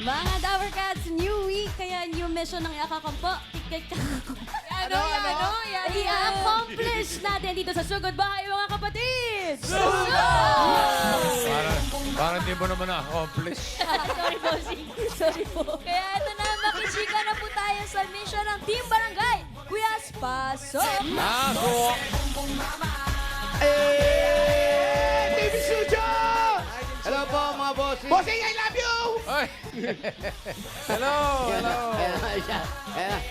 Mga Dower Cats, new week, kaya new mission ng ikakampo. I-accomplish natin dito sa Sugod Bahay, mga kapatid! Parang di mo naman na-accomplish. Sorry, bossing. Sorry po. Kaya ito na, makisika na po tayo sa mission ng Team Barangay. Kuya, pasok! Ako! TV Studio! Hello po mga bossing. Bossing, I love you! Ay! Hello! Hello!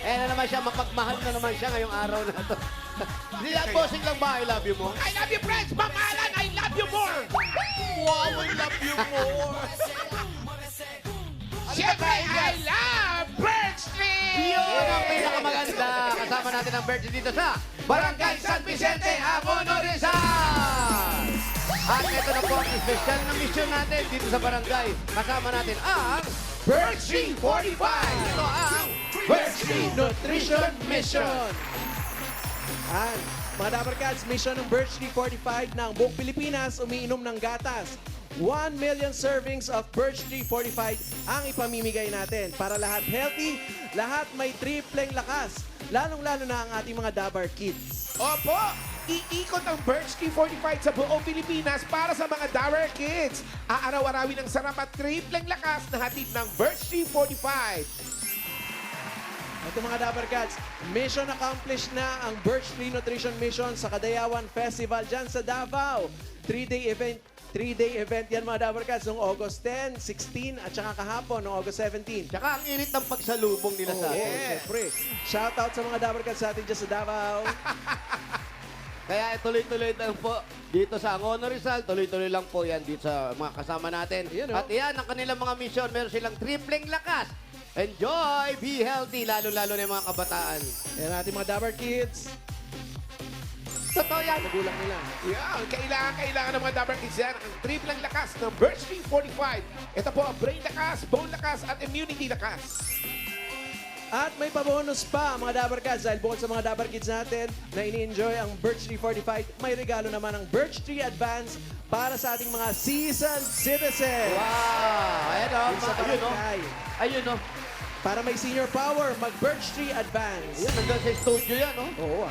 Ayan na naman siya, mapagmahal na naman siya ngayong araw na ito. Hindi lang bossing lang ba, I love you mo? I love you, friends! Mamahalan, I love you more! Wow, I love you more! Siyempre, I love Birch Tree! Yun ang pinakamaganda. Kasama natin ang Birch Tree dito sa Barangay San Vicente, Abono Rizal! At ito na po ang espesyal na mission natin dito sa barangay. Kasama natin ang Birch Tree 45! Ito ang Birch Tree Nutrition Mission! Mga Dapper Cats, mission ng Birch Tree 45 ng buong Pilipinas umiinom ng gatas. 1 million servings of Birch Tree 45 ang ipamimigay natin para lahat healthy, lahat may tripleng lakas, lalong-lalo na ang ating mga Dabar Kids. Opo! Iikot ang Birch Tree 45 sa buong Pilipinas para sa mga Dower Kids. Aaraw-arawin ang sarap at tripleng lakas na hatid ng Birch Tree 45. Ito mga Dapper Cats, mission accomplished na ang Birch Tree Nutrition Mission sa Kadayawan Festival dyan sa Davao. 3-day event yan mga Dapper Cats noong August 10, 16 at saka kahapon noong August 17. Tsaka ang init ng pagsalubong nila sa atin. Siyempre. Shoutout sa mga Dapper Cats sa atin dyan sa Davao. Kaya tuloy-tuloy lang po dito sa Angono Rizal. Tuloy-tuloy lang po yan dito sa mga kasama natin. Yan, At yan ang kanilang mga mission. Meron silang tripleng lakas. Enjoy! Be healthy! Lalo-lalo na yung mga kabataan. Yan ating mga Dapper Kids. Totoo yan. Nagulang nila. Yan, kailangan ng mga Dower Kids yan ang tripleng lakas ng Birch Tree 45. Ito po ang brain lakas, bone lakas, at immunity lakas. At may pabonus pa mga Dapper Cats dahil bukod sa mga Dapper Kids natin na ini-enjoy ang Birch Tree 45, may regalo naman ang Birch Tree Advance para sa ating mga seasoned citizens. Wow! Ayan o. Yung sa Ayun o. barangay. Ayun o. Para may senior power, mag-Birch Tree Advance. Ayan, nandun sa studio yan o. Oo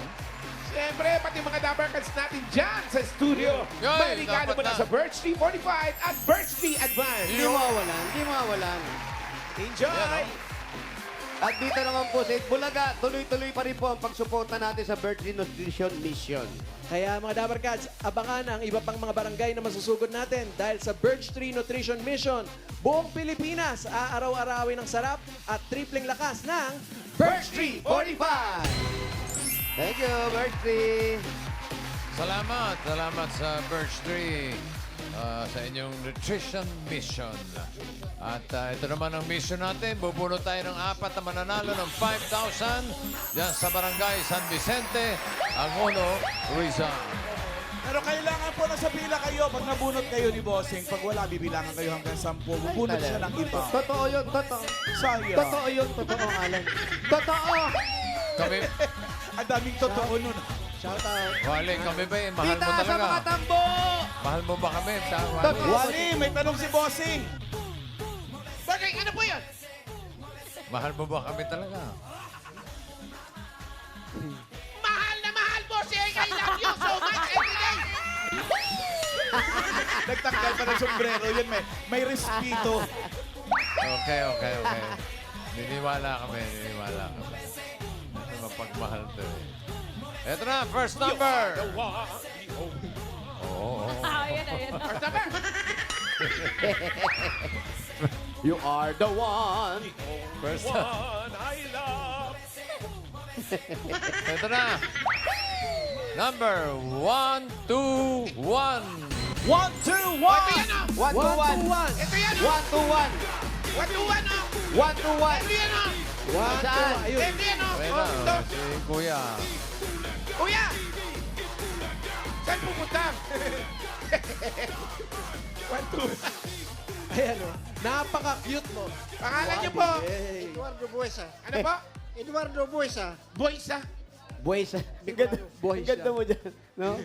Siyempre, pati mga Dower Kids natin dyan sa studio. Yoy, May regalo dapat mo na na. sa Birch Tree 45 at Birch Tree Advance. Hindi mawawalan. Hindi mawawalan. Enjoy! At dito naman po sa Itbulaga, tuloy-tuloy pa rin po ang pagsuporta natin sa Birch Tree Nutrition Mission. Kaya mga Dapper Cats, abangan ang iba pang mga barangay na masusugod natin dahil sa Birch Tree Nutrition Mission, buong Pilipinas aaraw-arawin ng sarap at tripleng lakas ng Birch Tree 45! Thank you, Birch Tree. Salamat sa Birch Tree sa inyong nutrition mission. At ito naman ang mission natin. Bubunot tayo ng 4 na mananalo ng 5,000 dyan sa Barangay San Vicente, Angono, Rizal. Pero kailangan po nasa pila kayo. Pag nabunot kayo ni Bossing, pag wala, bibilangan kayo hanggang 10. Bubunot siya ng iba. Totoo yun, totoo. Sayang. Totoo yun, totoo, Alan. Totoo! Kami, Ang daming totoo nun. shoutout. Wale, kami ba mahal Kita mo sa talaga? mga tambo! Mahal mo ba kami? Totoo. Wally, may tanong si Bossing. Bagay, ano po yan? Mahal mo ba kami talaga? Mahal na mahal, bossing! I love you so much every day! Nagtanggal pa ng sombrero. Yan, may respeto. Okay. Niniwala kami. Ito mapagmahal to eh. Ito na, first number. Oo. Ayan. First number! You are the one! First One I love! Ito na. Number 1, 2, 1. 1, 2, 1. Ito yan o! 1 to 1. Ito yan o! 1 to 1. 1 to 1 o! 1 to 1. Ito yan o! One, two, Saan? ayun. Ito yan o! Okay Oh, na, ito. si Kuya. Kuya! Saan pupunta? 1, 2. Ayan o. Napaka-cute mo. Pangalan niyo po? Hey. Eduardo Buesa. Ano po? Eduardo Buesa. Boysa. Buhay sa... Buhay Ang ganda siya. mo dyan. No?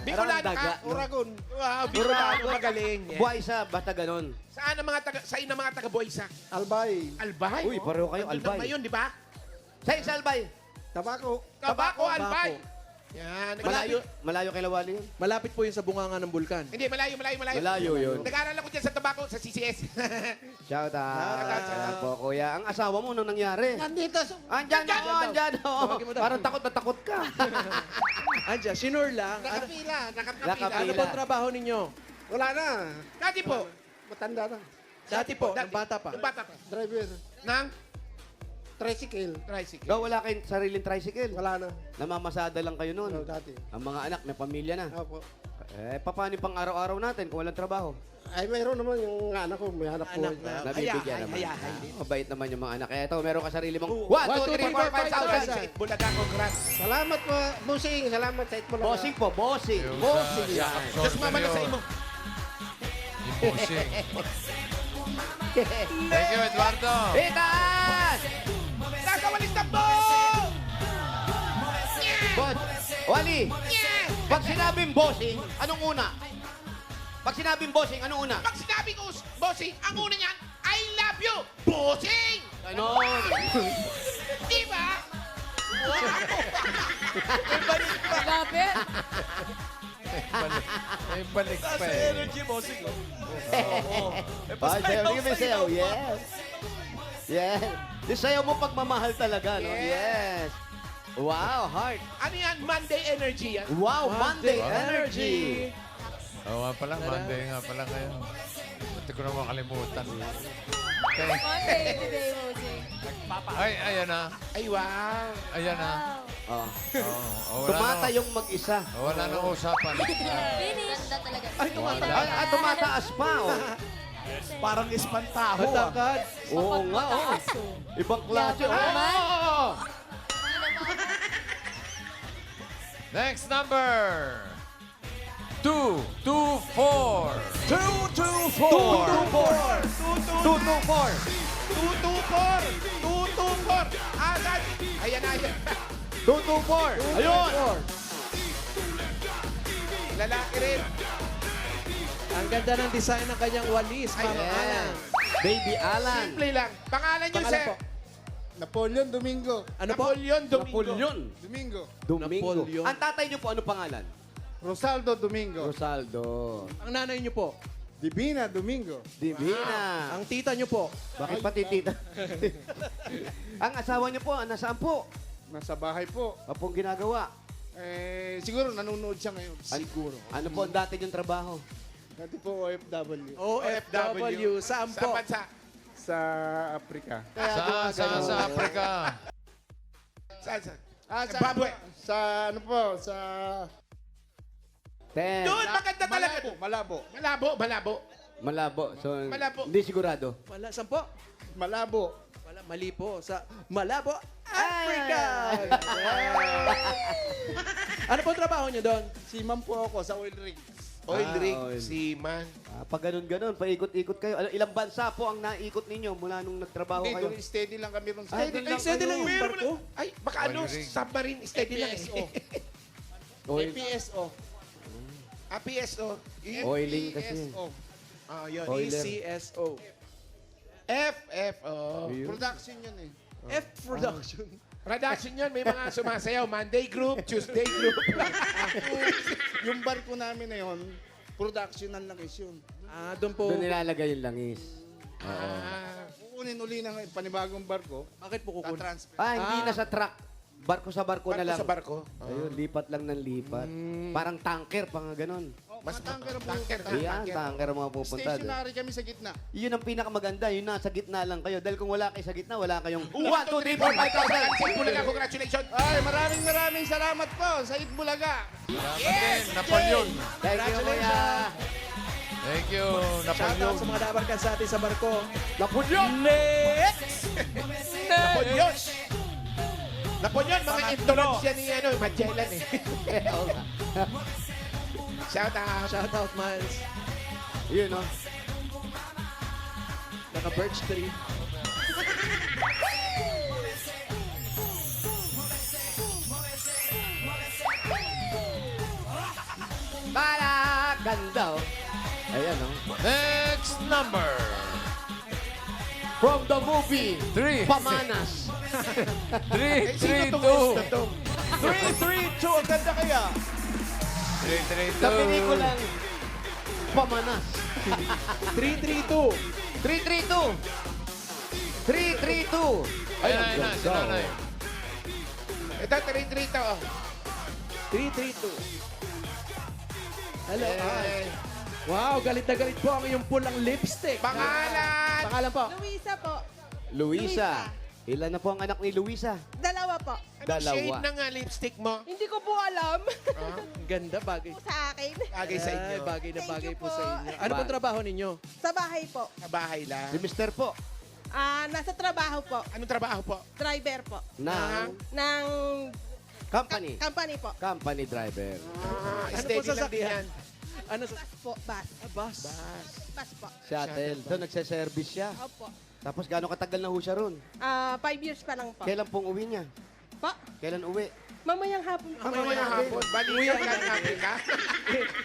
Bicolano ka? Uragon. Wow, Bicolano, magaling. Yeah. Buhay sa basta ganon. Saan ang mga taga, sa'yo na mga taga-Boysa? Albay. Albay? Uy, pareho kayo, Nandun Albay. na ngayon, di ba? Sa'yo sa Albay. Tabako. Tabako, Albay. Yan. Malayo kay Lawali yun? Malapit po yun sa bunganga ng bulkan. Hindi, malayo. Malayo yun. Nag-aaral ako dyan sa Tabako, sa CCS. Shout out. Shout out. Po, kuya. Ang asawa mo nung nangyari. Nandito. Andyan ako. Tawagin mo daw. Parang takot na takot ka. Andiyan, sinure lang. Ano, Nakapila. Nakapila. ano po ang trabaho ninyo? Wala na. Dati po. Matanda na. Dati po, ng bata pa. Yung bata pa. Driver. Nang Tricycle. tricycle. Ikaw wala kayong sariling tricycle. Wala na. Namamasada lang kayo Ano, noon. dati. Ang mga anak, may pamilya na. Opo. Paano pang araw-araw natin kung walang trabaho? Ay, mayroon naman yung anak ko. May anak ko. Anak na. Nabibigyan naman. hayahay. Mabait naman yung mga anak. Kaya ito, meron ka sarili mong 1, 2, 3, 4, 5,000. 5,000. Bulaga, congrats. Salamat po, Busing. Salamat sa Itbulaga. Bossing po, bossing. Yung Bossing sa yan. absorber Diyos mama na sa yun. imo. Yung bossing. Thank you, Eduardo. Itaas! Nakawalis na po! Bod, Wally, pag sinabing bossing, anong una? Pag sinabing bossing, anong una? Pag sinabi ko, bossing, ang una niyan, I love you, bossing! Ganon. Di ba? Lapit. May balik pa Sa eh. energy, bossing. Oh. Sayo, sige may sayo. Yes. Yes. Yung sayo mo pagmamahal talaga, no? Yes. Wow, heart. Ano yan? Monday energy yan. Wow, Monday Monday energy. Oo nga pala, Monday nga pala ngayon. Buti ko na makalimutan. Okay. Monday today, Bossing. Ay, ayan na. Ay, wow. Ayan na. Oh. Oh, Tumatayong mag-isa. Wala nang usapan. Finish. Ganda talaga. Ay, Tumataas pa, oh. Parang espantaho. ah. Matangkad. Oo nga, oh. Ibang klase. Oh. Next number. 2, 2, 4. 224. 224. Agad. Ayan na yan. 224. Ayun. Lalaki rin. Ang ganda ng design ng kanyang walis, Mama Ayan. Alan. Baby Alan. Simple lang. Pangalan niyo, Pangalan sir? po. Napoleon Domingo. Ano po? Napoleon Domingo. Napoleon. Domingo. Domingo. Napoleon. Ang tatay niyo po, ano pangalan? Rosaldo Domingo. Rosaldo. Ang nanay niyo po. Divina Domingo. Divina. Ang tita niyo po. Bakit pati tita? Ang asawa niyo po, nasaan po? Nasa bahay po. Apong ginagawa? Siguro nanonood siya ngayon. Siguro. Ano po ang dati yung trabaho? Dati po OFW. OFW. Saan Sa po? bansa. Sa Afrika. Sa Africa. Saan? Sa Zimbabwe. Sa ano po? Sa... 10. Doon, maganda talaga. Malabo. Malabo. Malabo. So, Malabo. hindi sigurado. Wala. Saan po? Malabo. Wala. Mali po. Sa Malabo, Africa. Ano po ang trabaho niyo doon? Siman po ako sa oil rig. Oil Ah, rig. oil. Seaman. Pag ganun-ganun, paikot-ikot kayo. Ilang bansa po ang naikot ninyo mula nung nagtrabaho Hindi, kayo? doon steady lang kami ron. Steady lang Steady lang yung Meron barko. mo na- Ay, baka ano, Oil rig. submarine steady lang. PSO. Oil, PSO. PSO. oiling kasi. PSO. Ah, yun. Oiler. PCSO. FFO. Production yun eh. F Production. Production yun, may mga sumasayaw. Monday group, Tuesday group. Yung barko namin na yun, production ng langis yun. Ah, doon po. Doon nilalagay yung langis. Ah, Kukunin uli ng panibagong barko, Bakit po kukunin? tatransfer. Hindi na sa truck. Barko sa barko na barko lang. sa barko. Ayun, lipat lang ng lipat. Parang tanker, pang ganon. Mas Mga tanker ang tanker. pupunta. Yan, tanker ang mga pupunta. Stationary kami sa gitna. Yun ang pinakamaganda, yun nasa gitna lang kayo. Dahil kung wala kayo sa gitna, wala kayong 1, 2, 3, 4, 5,000. Bulaga, congratulations. Ay, maraming salamat po sa Itbulaga. Salamat din, Napoleon. Thank you, kuya. Thank you, Shoutout Napoleon. sa mga dabarkan sa atin sa barko. Napoleon! Napoleon. Napoleon, mga influence yan ni ano, Magellan eh. Shout out. Shoutout, Miles. Yun, no? Naka-birch tree. Next number. From the movie, 3. Pamanas. 3, 3, 2. 3-3-2. Ang ganda kaya. 3, 3, 2. Sa pelikulang Pamanas. 332. 332. 332. Ayun na, ayun na, si nanay. Ito, 3-3 to. 332. Hello, Ay. Wow, galit na galit po ang iyong pulang lipstick. Pangalan! Pangalan po. Luisa po. Luisa. Ilan na po ang anak ni Luisa? Dalawa po. Anong shade ng lipstick mo? Hindi ko po alam. Ang ganda, bagay. Sa akin. Bagay sa inyo. Ay, bagay na Thank bagay you po po. sa inyo. Ano pong trabaho ninyo? Sa bahay po. Sa bahay lang. Si Mister po. Nasa trabaho po. Anong trabaho po? Driver po. Ng Ng company. company po. Company driver. Ano po Steady lang din sasakyan? yan. Ano sa... Bus po. Bus. Bus. Bus po. Shuttle. Doon nagse-service siya. Opo. Tapos gaano katagal na ho siya ron? 5 years pa lang po. Kailan pong uwi niya? Po. Kailan uwi? Mamayang hapon po. Mamayang hapon. Balikan ka ng Africa.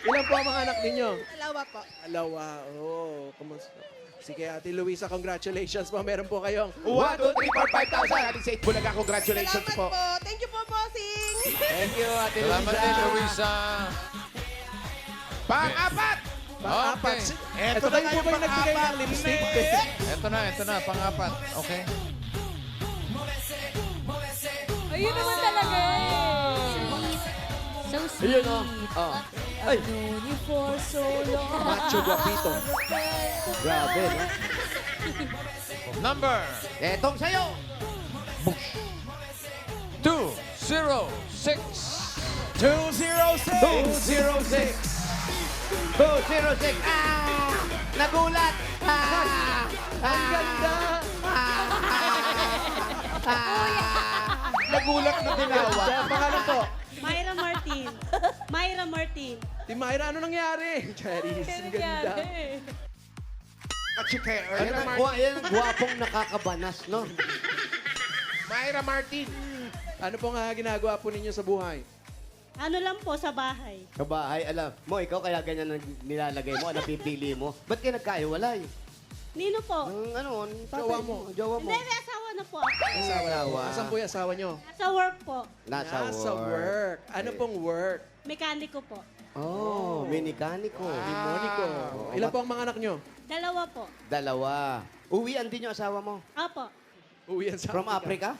Ilan po ang mga anak ninyo? Dalawa po. Alawa. Oh, kumusta? Sige, Ate Luisa, congratulations po. Meron po kayong 1, 2, 3, 4, 5,000. Aling sa Bulaga, congratulations Salamat po. po. Thank you po, bossing. Thank you, Ate Salamat din, Luisa. Pang-apat! pang-apat. Okay. Ito kayo po ba yung nagbigay ng lipstick? Ito na, pang-apat. Okay? Ayun naman talaga eh. So sweet. Ayun, oh. Ay. I've known you for so long. Macho guapito. Grabe, no? Number Etong sa'yo. 206. 206. 206. Ah! Nagulat. Ah! Ang ganda. Nagulat na dinawa. Pangalan po. Myra Martin. Myra Martin. Di Myra, ano nangyari? Charis, ang ganda. Yan ang gwapong nakakabanas, no? Myra Martin. Ano pong ginagawa po ninyo sa buhay? Ano lang po sa bahay. Kabahay, alam mo, ikaw kaya ganyan ang nilalagay mo, napipili mo. Ba't kayo nagkaiwalay? Nino po. Ang ano, Jowa mo. Jowa mo. Hindi, may asawa na po ako. Asawa. Asan po yung asawa nyo? Sa work po. Nasa work. Ano pong work? Mekaniko po. Oh, minikaniko. Monico. Ilan po ang mga anak nyo? Dalawa po. Dalawa. Uwian din yung asawa mo. Apo. Uwian sa From Africa?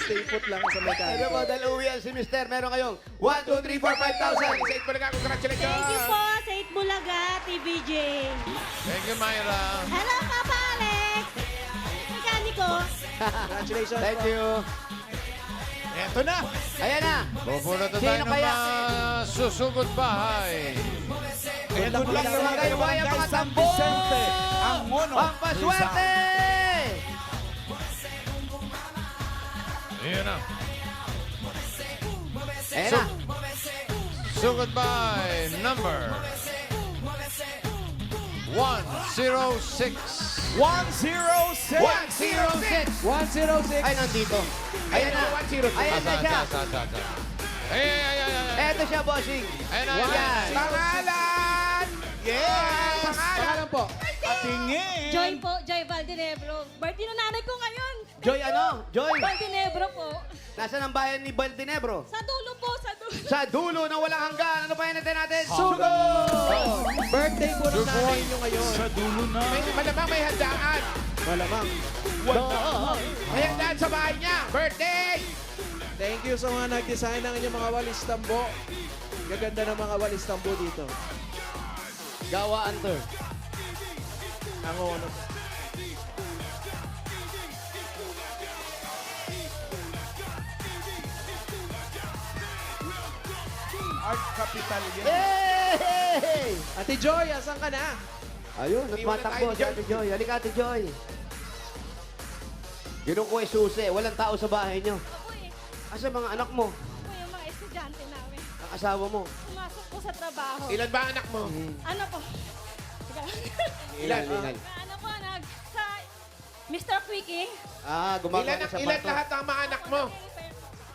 Stay put lang sa Ano mekaniko. mo, dahil uwian si Mister, meron kayong 1, 2, 3, 4, 5,000. Aling sa Bulaga, congratulations. Thank you po sa Itbulaga, TVJ. Thank you, Myra. Hello, Papa Alex. Mekaniko. Congratulations Thank po. you. Eto na. Ayan na. Pupulot na Sino tayo ng kaya? susugod bahay. Eto lang Mga naman kayo, kayo, mga Barangay San tambo. Vicente. Ang mono. Ang paswerte! Ayan na. Ayan na. Sugod bahay number 106. 106. 106. 106. Ay, nandito. Ayan na. 106. Ayan na siya. Ay. Eto siya, bossing. Ayan na. Ayan. Pangalan! Yes. Pangalan po. Patingin. Joy po, Joy Valdinebro. Birthday ng nanay ko ngayon. Joy, ano? Joy. Valdinebro po. Nasaan ang bayan ni Baltinebro? Sa dulo po, sa dulo. Sa dulo ng walang hanggan. Ano pa yan natin? Sugod! Birthday po ng nanay nyo ngayon. Sa dulo na. Malamang may handaan. Malamang. May handaan sa bahay niya. Birthday! Thank you sa mga nag-design ng inyong mga walis tambo. Gaganda ng mga walis tambo dito. Gawaan to. Ang ono. Art capital yan. Yay! Ate Joy, asan ka na? Ayun, Iwan na nagmatakbo tayo si Ate Joy. Halika, Ate Joy. Ginong ko ay susi. Walang tao sa bahay niyo. Ako eh. Asa mga anak mo? Ako yung mga estudyante namin. Ang asawa mo? Pumasok po sa trabaho. Ilan ba anak mo? Ano po? Teka lang. Ilan? Ano po, sa Mr. Quickie. Ah, gumagawa sa Ilan bato. lahat ang mga anak mo?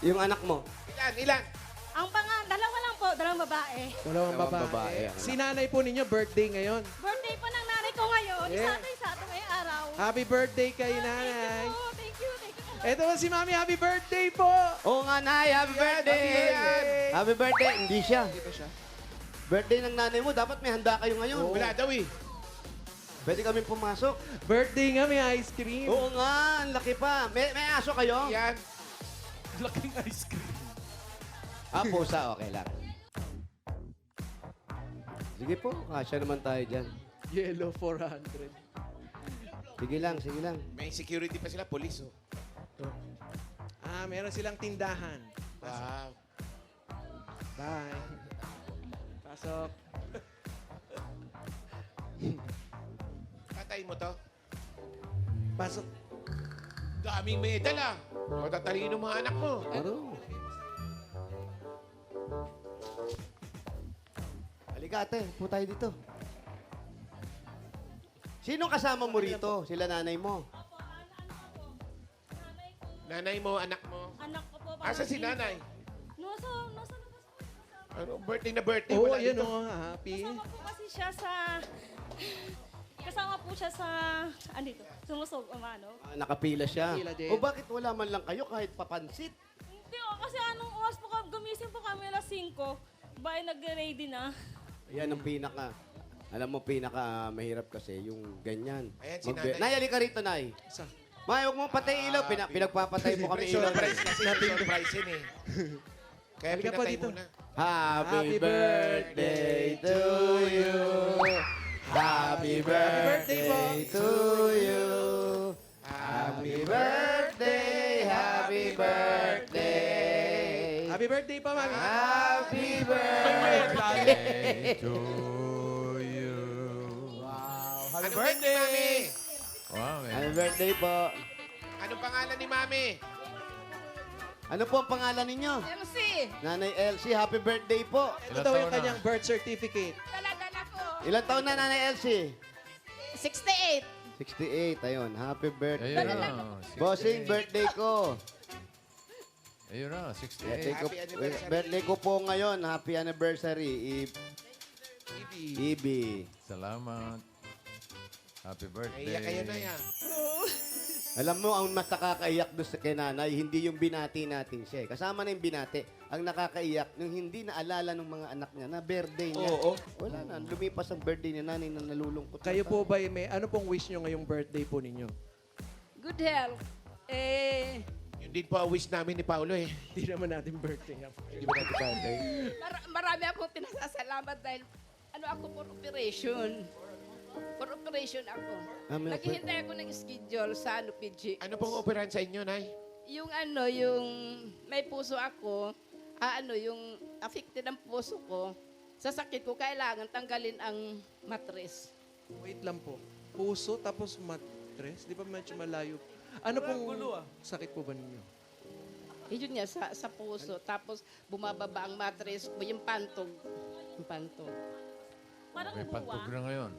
Yung anak mo? Ilan? Dalawa lang po. dalawang babae. Dalawang Dalawang babae babae. ang Si nanay po ninyo, birthday ngayon. Birthday po ng nanay ko ngayon. Yeah. Isa-isa ngayong araw. Happy birthday kay nanay. Thank you. Ito po si Mami, happy birthday po! Oo nga, Nay. Happy birthday! Happy birthday. Hindi siya. Hindi pa siya. Birthday ng nanay mo. Dapat may handa kayo ngayon. Wala daw eh. Pwede kami pumasok. Birthday nga, may ice cream. Oo nga, ang laki pa. May aso kayo? Yan. Laking ice cream. Ah, pusa. Okay lang. Sige po, kasya naman tayo dyan. Yellow 400. Sige lang, sige lang. May security pa sila, police oh. Meron silang tindahan. Wow. Bye. Pasok. Tatay mo to. Pasok. Daming medal ah. Matatalino mga anak mo. Ano? Halika ate, po tayo dito. Sino kasama mo rito? Sila nanay mo. Nanay mo, anak mo. Anak ko po. Asa si nanay? Nasa labas po. Ano, birthday na birthday. Oo, Wala yun dito. o. Happy. Kasama po kasi siya sa... Kasama po siya sa... Andito. Sumusog, ano? Ah, nakapila siya. Nakapila din. O bakit wala man lang kayo kahit papansit? Hindi kasi anong oras po gumising po kami alas 5. Bye, nag-ready na. Yan ang pinaka. Alam mo, pinaka mahirap kasi yung ganyan. Ayan, si Magbe- nanay. Nay, halika rito, Nay. Isa. May, huwag mo patay ilaw. Pinagpapatay mo kami ilaw. Surprise kasi. Surprise yun eh. Kaya Halika po pinatay dito. mo na. Happy Happy birthday to you. Happy birthday po. birthday to you. Happy birthday, happy birthday. Happy birthday pa, Mami. Happy birthday. to you. Anong birthday, Mami? Wow, man. Happy birthday po. Anong pangalan ni Mami? Ano po ang pangalan ninyo? MC, Nanay Elsie, happy birthday po. Ito daw yung kanyang birth certificate. dala-dala ko. Ilan taon na, Nanay Elsie? 68. 68, ayun. Happy birthday. Ayun na. Bossing, birthday ko. Ayun na, 68. Happy anniversary. Birthday ko po ngayon. Happy anniversary, Ibi. Salamat. Happy birthday. Naiyak kayo na yan. Alam mo, ang mas nakakaiyak doon sa kay nanay, hindi yung binati natin siya. Kasama na yung binati. Ang nakakaiyak, yung hindi naalala ng mga anak niya na birthday niya. Oo. Wala na, lumipas ang birthday ni nanay na nalulungkot. Kayo po ba, may ano pong wish nyo ngayong birthday po ninyo? Good health. Yun din po ang wish namin ni Paulo eh. Hindi naman natin birthday. Hindi ba natin birthday? Marami akong pinasasalamat dahil ako for operation. For operation ako. May Naghihintay ako ng schedule sa PG. Ano pong operahan sa inyo, Nay? Yung may puso ako, yung affected ang puso ko, sa sakit ko, kailangan tanggalin ang matres. Wait lang po. Puso tapos mattress? Di ba medyo malayo? Ano pong sakit po ba ninyo? Yun nga, sa puso. Tapos bumababa ang matres, yung pantog. Yung pantog. Parang May buwa. pantog na ngayon.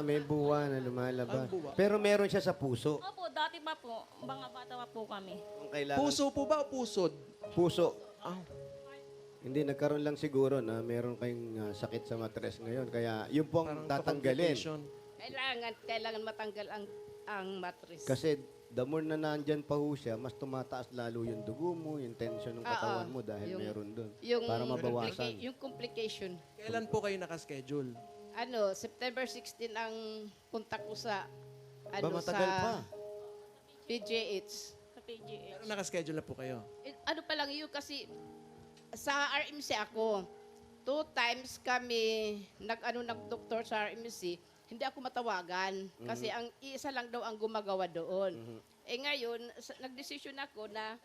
May buwa na lumalabas. Ang buwa? Pero meron siya sa puso. Opo, dati pa po. Mga bata pa po kami. Ang kailangan, Puso po ba o pusod? Puso. Ah, Hindi, nagkaroon lang siguro na meron kayong sakit sa matres ngayon. Kaya yun po ang parang tatanggalin. complication. Kailangan matanggal ang matres. Kasi the more na nandyan pa ho siya, mas tumataas lalo yung dugo mo, yung tension ng katawan mo dahil meron doon. Para mabawasan. Yung complication. Kailan po kayo nakaschedule? September 16 ang punta ko sa Matagal pa. PGH. Sa PGH. Pero nakaschedule na po kayo? Ano pa lang yun kasi sa RMC ako. 2 times kami nag-doktor sa RMC. Hindi ako matawagan kasi ang isa lang daw ang gumagawa doon. Ngayon, nagdesisyon ako na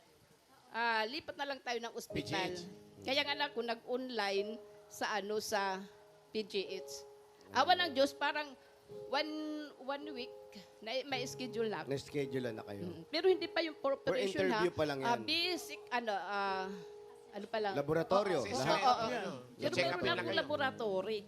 lipat na lang tayo ng ospital. Kaya nga ako nag-online sa PGH. Awa ng Diyos, parang one week na may schedule na ako. Na-schedule na kayo. Pero hindi pa yung for operation interview pa lang yan. Basic, ano pa lang. Laboratorio. Oo, lahat. Oo. Ano? Pero Check up meron na akong kayo. laboratory.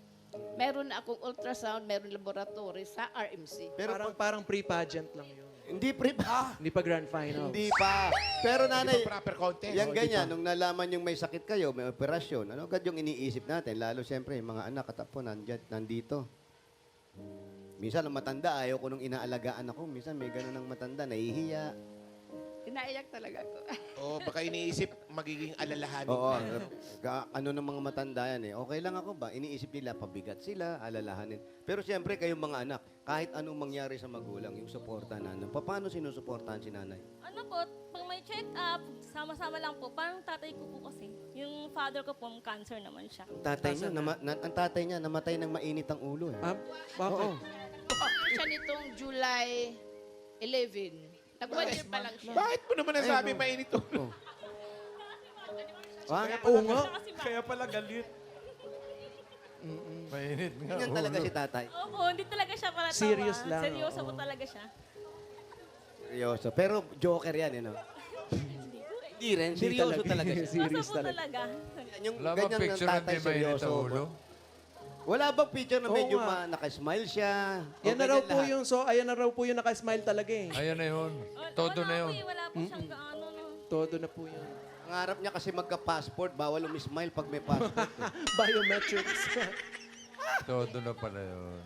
meron na akong ultrasound, meron laboratory sa RMC. Pero Parang pre-pageant lang yun. hindi Hindi pa grand final. hindi pa. Pero nanay, Proper contest. yan ganyan, nung nalaman yung may sakit kayo, may operasyon, ano agad yung iniisip natin? Lalo siyempre, yung mga anak at apo nandito. Minsan, ang matanda, ayaw ko nung inaalagaan ako. Minsan, may ganun ng matanda, nahihiya. Inaiyak talaga ako. O baka iniisip magiging alalahanin. Oo, ano ng mga matanda yan eh. Okay lang ako ba? Iniisip nila, pabigat sila, alalahanin. Pero siyempre, kayong mga anak, kahit anong mangyari sa magulang, yung suporta na, paano sinusuportahan si nanay? Ano po, pag may check-up, sama-sama lang po. Parang tatay ko po kasi. Yung father ko po, cancer naman siya. Ang tatay niya, namatay ng mainit ang ulo eh. Bakit? Siya nitong July 11. Nag-1 year pa lang siya. Bakit mo naman nasabi mainit to? Oo nga. Kaya pala galit. Mainit nga. Ganyan talaga si tatay. Opo, hindi talaga siya para tawa. Serious lang, Seryoso oo. po talaga siya. Seryoso. Pero joker yan, eh, no? Hindi rin. Seryoso talaga siya. Serious Seryoso po talaga. talaga. Yung Wala ba ganyan ng picture na tatay, di mainit seryoso. ang ulo? Wala bang picture na Oo medyo nga. naka-smile siya? Yan na Okay raw din po lahat? yung, so ayan na raw po yung naka-smile talaga eh. Ayan na yun. Todo na yun. Wala po siyang gaano. No. Todo na po yun. Ang harap niya kasi magka-passport, bawal umismile pag may passport. Biometrics. Todo na pala yun.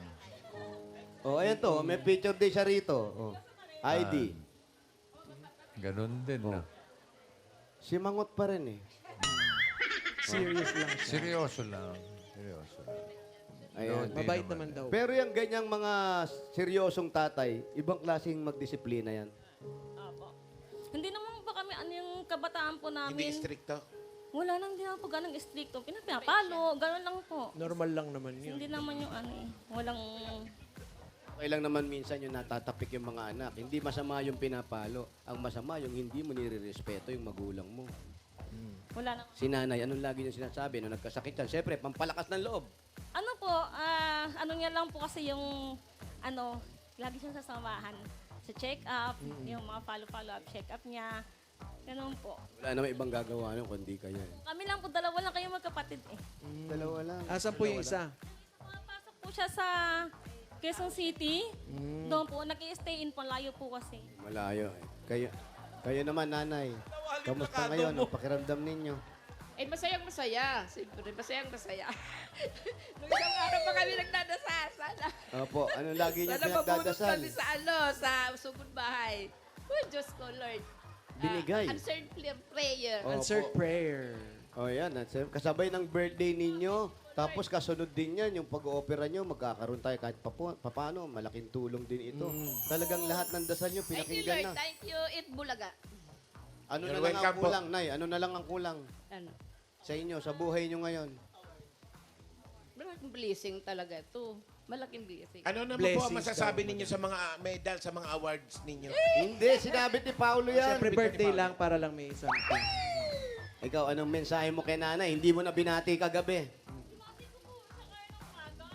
Oh, ayan to, may picture din siya rito. Oh. ID. Ganun din na. Si Mangot pa rin eh. Serious lang siya. Seryoso lang. Seryoso lang. Ayan. Hindi Mabait naman daw. Pero yung ganyang mga seryosong tatay, ibang klaseng magdisiplina yan. Opo. Hindi naman po kami, ano yung kabataan po namin. Hindi stricto. Wala nang din po ganang stricto. Pinapalo, gano'n lang po. Normal lang naman yun. Hindi naman yung ano eh. Walang... Okay lang naman minsan yung natatapik yung mga anak. Hindi masama yung pinapalo. Ang masama yung hindi mo nire-respeto yung magulang mo. Wala nang... Si nanay, anong lagi niya sinasabi nung nagkasakit yan? Siyempre, pampalakas ng loob. Ano po, ano niya lang po kasi yung, ano, lagi siyang sasamahan sa check-up, yung mga follow-up check-up niya. Ganun po. Wala naman ibang gagawa nun kundi kaya. Kami lang po, dalawa lang kayo magkapatid eh. Dalawa lang. Asan po yung isa? Pumapasok po siya sa Quezon City. Doon po, nag-i-stay in po, layo po kasi. Malayo eh. Kayo naman, nanay. Kamusta ngayon? Ang pakiramdam ninyo? Eh, masayang-masaya. Siyempre, masayang-masaya. Nung isang araw pa kami nagdadasal. Opo, ano lagi niyo Sana mabunot pinagdadasal? kami sa sa sugod bahay. Oh, Diyos ko, Lord. Binigay. Answered prayer. Opo. Answered prayer. Oh, yan. Kasabay ng birthday ninyo. Tapos kasunod din yan, yung pag-oopera nyo, magkakaroon tayo kahit paano, malaking tulong din ito. Talagang lahat ng dasal nyo, Thank you, pinakinggan Lord. na. Thank you, It Bulaga. Ano na You're lang ang welcome po. kulang, Nay? Ano na lang ang kulang Ano? sa inyo, sa buhay nyo ngayon? Malaking blessing talaga ito. Malaking blessing. Ano naman po ang Blessings masasabi daw. ninyo sa mga medal, sa mga awards ninyo? Hindi, sinabi ni Paulo yan. Siyempre birthday lang para lang may something. Ikaw, anong mensahe mo kay nanay? Hindi mo na binati kagabi.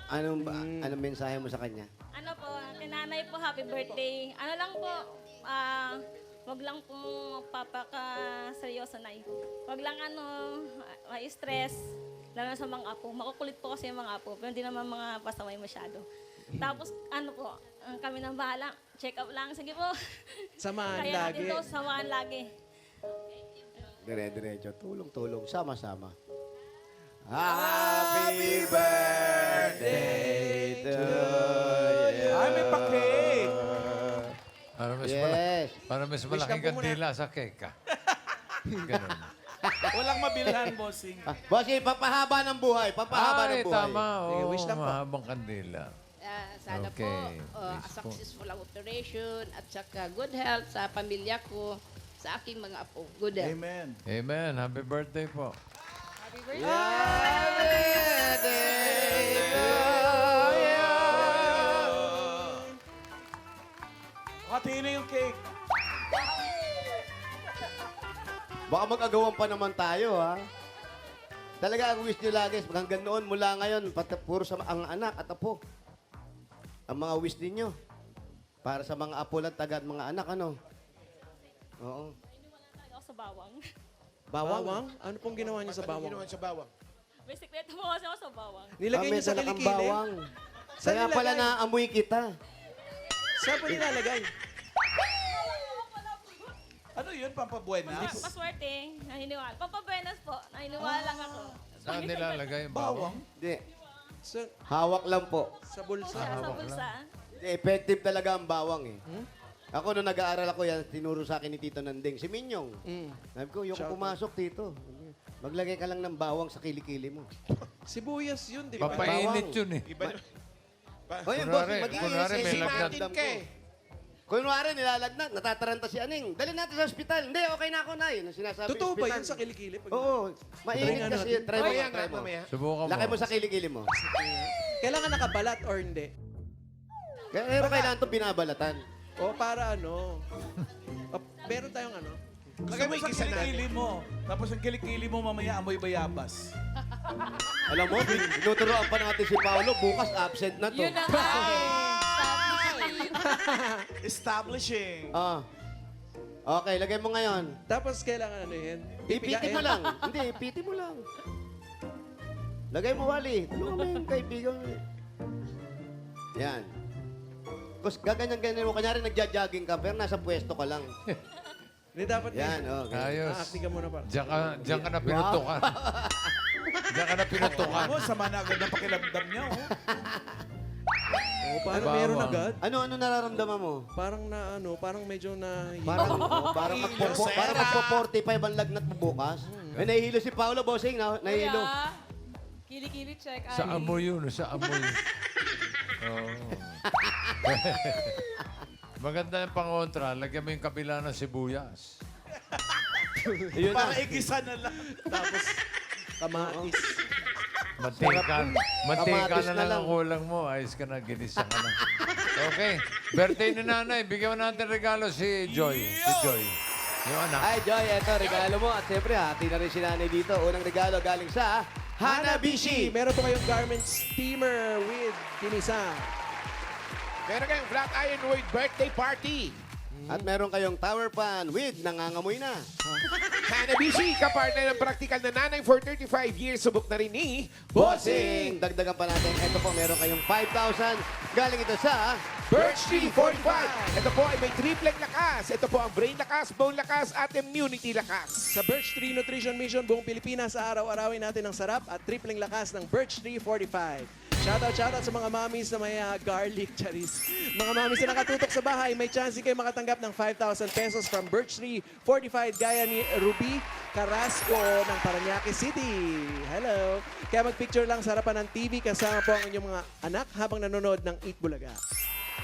Anong mensahe mo sa kanya? Ano po, kinanay po, happy birthday. Ano lang po, wag lang po magpapaka-seryoso na Wag lang ma-stress, lalo sa mga apo. Makukulit po kasi yung mga apo, pero hindi naman mga pasaway masyado. Tapos, ano po, kami nang bahala. Check up lang, sige po. Samahan Kaya lagi. natin to, samahan lagi. Dire-diretso, tulong-tulong, sama-sama. Happy birthday to you. Ay, may pa-cake. Yes. Para mas malaking kandila sa cake ah. Ganun. Walang mabilhan, bossing. Bossy, papahaba ng buhay. Papahaba ng Ay, buhay. tama. Sige, Oo, wish lang po. mahabang kandila. Sana Okay. po, a Wish po. successful ang operation at saka good health sa pamilya ko, sa aking mga apo. Good health. Amen. Amen. Happy birthday po. Happy birthday. Hatiin na yung cake. Baka mag-agawan pa naman tayo, ha? Talaga, ang wish nyo lagi, hanggang noon, mula ngayon, puro sa ang anak at apo. Ang mga wish ninyo. Para sa mga apo lang, taga at mga anak, ano? Oo. Tayo sa bawang. Bawang. Bawang? Ano pong ginawa niyo sa Ano bawang? ginawa sa bawang? May sikreto po kasi ako sa bawang. Nilagay may niyo sa dala kang kilikili. bawang. Saan Kaya pala nilagay? naamoy kita. Saan po nilalagay? Ano yun, pampabuenas? Paswerte, naniniwala. Pampabuenas po, naniniwala lang ako. Saan nilalagay yung bawang? Hindi. Sa, Hawak lang po. sa bulsa. Sa bulsa. Hindi, effective talaga ang bawang eh. Ako nung nag-aaral ako yan, tinuro sa akin ni Tito Nanding, si Minyong. Sabi ko, yung Shout out. pumasok, Tito, maglagay ka lang ng bawang sa kilikili mo. Sibuyas yun, di ba? Papainit yun eh. Iba, O yun, boss, Kunwari, mag-iinis may eh, lagnat. ramdam ko. Kunwari, nilalagnat, natataranta si Aning. Dali natin sa ospital. Hindi, okay na ako na yun. Ang sinasabi Totoo ba ospital. yun sa kilikili? Pag- Oo. Mainit Try kasi. natin. Try mo, Mamaya try nga, mo. mamaya. Subukan mo. Laki mo sa kilikili mo. Kailangan nakabalat or hindi? Pero kailangan ito binabalatan. O para ano? Meron tayong ano? Lagay mo sa Isa natin. kilikili mo. Tapos ang kilikili mo mamaya amoy bayabas. Alam mo, tinuturoan pa natin si Paolo. Bukas absent na to. Yun na nga eh. Establishing. Ah. Okay, lagay mo ngayon. Tapos kailangan ano yun? Ipiti mo lang. Hindi, ipiti mo lang. Lagay mo, Wally. Tulungan mo yung kaibigan mo. Yan. Tapos gaganyan-ganyan mo. Kanyari nagja-jogging ka, pero nasa pwesto ka lang. Hindi dapat Yan, okay. Ayos. Acting ka muna pa. Diyan ka na pinutukan. Diyan ka na pinutukan. Ano, sama na agad ng pakiramdam niya, oh. O paano Bawang. meron agad? Ano nararamdaman mo? Parang medyo na... Parang magpo-45 ang lagnat mo bukas. Eh, nahihilo si Paolo, bossing. Nahihilo. Kuya, kilikili check. Sa amoy yun, sa amoy. Oo. Maganda yung pangontra. Lagyan mo yung kabila ng sibuyas. Yun Para na. igisa na lang. Tapos kamatis. Mantika Kamatis na na lang lang. ang kulang mo. Ayos ka na, ginisa ka na. Okay. Birthday ni nanay. Bigyan mo natin regalo si Joy. Si Joy. Yung anak. Ay, Joy, eto, regalo mo. At siyempre, hati na rin si nanay dito. Unang regalo galing sa Hanabishi. Meron po kayong garment steamer with Kinisa. Meron kayong flat iron with birthday party. At meron kayong tower pan with nangangamoy na. Hanabishi, kapartner ng praktikal na nanay for 35 years. Subok na rin ni Bossing! Dagdagan pa natin. Ito po, meron kayong 5,000. Galing ito sa Birch Tree 45. Ito po ay may tripleng lakas. Ito po ang brain lakas, bone lakas, at immunity lakas. Sa Birch Tree Nutrition Mission, buong Pilipinas, sa araw-arawin natin ang sarap at tripleng lakas ng Birch Tree 45. Shoutout sa mga mommies na may garlic charis. Mga mommies na nakatutok sa bahay, may chance kayo makatanggap ng 5,000 pesos from Birch Tree 45 gaya ni Ruby Carrasco ng Parañaque City. Hello! Kaya magpicture lang sa harapan ng TV kasama po ang inyong mga anak habang nanonood ng Eat Bulaga.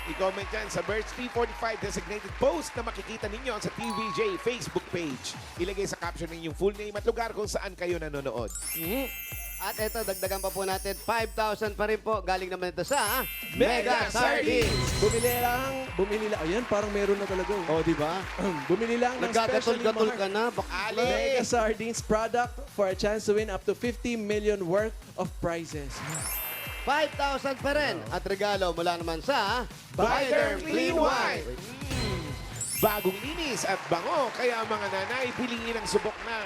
I-comment dyan sa Birch Tree 45 designated post na makikita ninyo sa TVJ Facebook page. Ilagay sa caption ninyong full name at lugar kung saan kayo nanonood. At ito, dagdagan pa po natin. 5,000 pa rin po. Galing naman ito sa Mega Sardines. Bumili lang. Ayan, parang meron na talaga. O, di ba? Bumili lang ng specially Nagkagatul-gatul marked ka na. Mega Sardines product for a chance to win up to 50 million worth of prizes. 5,000 pa rin. At regalo mula naman sa Bioderm Clean White. Bagong linis at bango, kaya ang mga nanay piliin ang subok na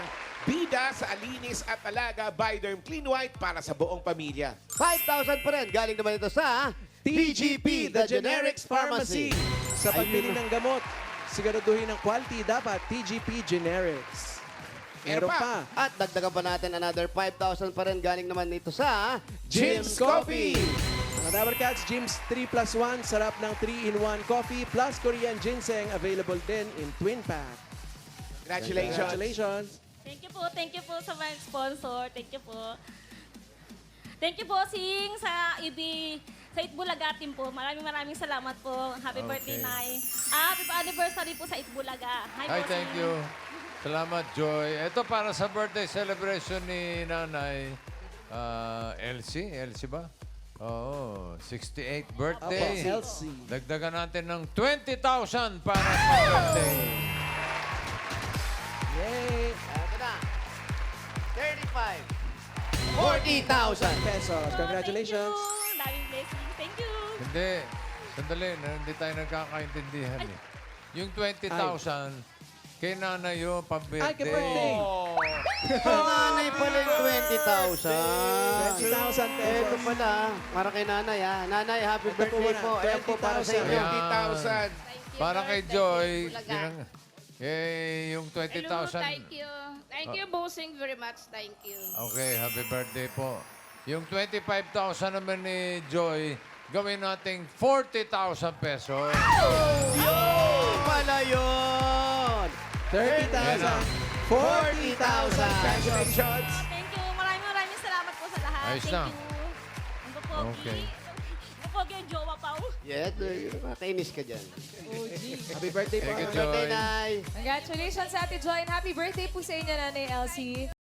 bida sa alinis at alaga Bioderm Clean White para sa buong pamilya. 5,000 pa rin. Galing naman ito sa TGP, The Generics Pharmacy. Sa pagbili ng gamot, siguraduhin ng quality dapat TGP Generics. Meron pa. At dagdagan pa natin another 5,000 pa rin. Galing naman ito sa Jim's Coffee. Mga Dabber Cats, Jim's 3+1, sarap ng 3-in-1 coffee plus Korean ginseng, available din in twin pack. Congratulations. Congratulations. Thank you po sa mga sponsor. Thank you po. Thank you po, Sing, sa sa Itbulaga team po. Maraming salamat po. Happy birthday, Nay. Happy anniversary po sa Itbulaga. Hi, thank you. Salamat, Joy. Ito para sa birthday celebration ni Nanay Elsie. Elsie ba? Oo, 68th birthday. Apo, Elsie. Dagdagan natin ng 20,000 para sa birthday. Yay! Ito na. 35. 40,000. Pesos. Congratulations. Thank you. Daming blessing. Thank you. Hindi. Sandali, hindi tayo nagkakaintindihan eh. Yung 20,000, kay nanay yun, Ay, kay pang-birthday. birthday. Ang nanay pala yung 20,000. 20,000 pesos. Ito pala, para kay nanay ha. Nanay, happy birthday po. Ayan po para sa inyo. 20,000. Para kay Joy, Bulaga. yung Hello, 20,000. thank you. Thank you, Bossing, very much. Thank you. Okay, happy birthday po. Yung 25,000 naman ni Joy, gawin nating 40,000 pesos. Pala yun. 30,000. 40,000. Congratulations. Thank you. Maraming salamat po sa lahat. Ayos Thank na. you. Ang popogi. Okay. Ang popogi ang jowa pa. Yes, makainis ka dyan. Happy birthday po. Thank you, Birthday, Joy. Nay. Congratulations, Ate Joy, and happy birthday po sa inyo, Nanay Elsie.